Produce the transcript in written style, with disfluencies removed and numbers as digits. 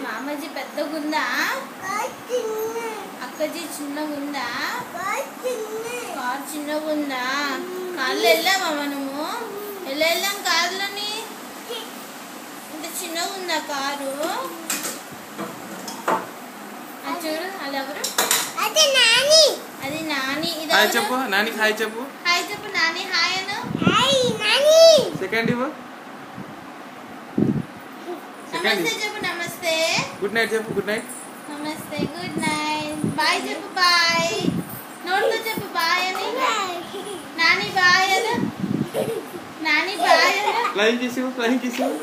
మామజీ పెద్దగుందా, అక్కజీ చిన్నగుందా, car చిన్నగుందా. కార్లో వెళ్ళామా మనము? ఎలా వెళ్ళాం కారులోని? ఇంత చిన్నగుందా కారు? చూడు అది ఎవరు? అది నాని. హాయ్ చెప్పు నాని, హాయ్ చెప్పు. హాయ్ చెప్పు నాని. హాయ్ అను. సెకండ్ ఇవ్వు. నమస్తే చెప్పు. నమస్తే. గుడ్ నైట్ చెప్పు. Good night. నమస్తే. Good night. బాయ్ చెప్పు. బాయ్ నోట్తో చెప్పు. బాయ్ అని. నాని బాయ్ అను. నాని బాయ్ అను. ఫ్లయింగ్ కిస్ ఇవ్వు. ఫ్లయింగ్ కిస్ ఇవ్వు.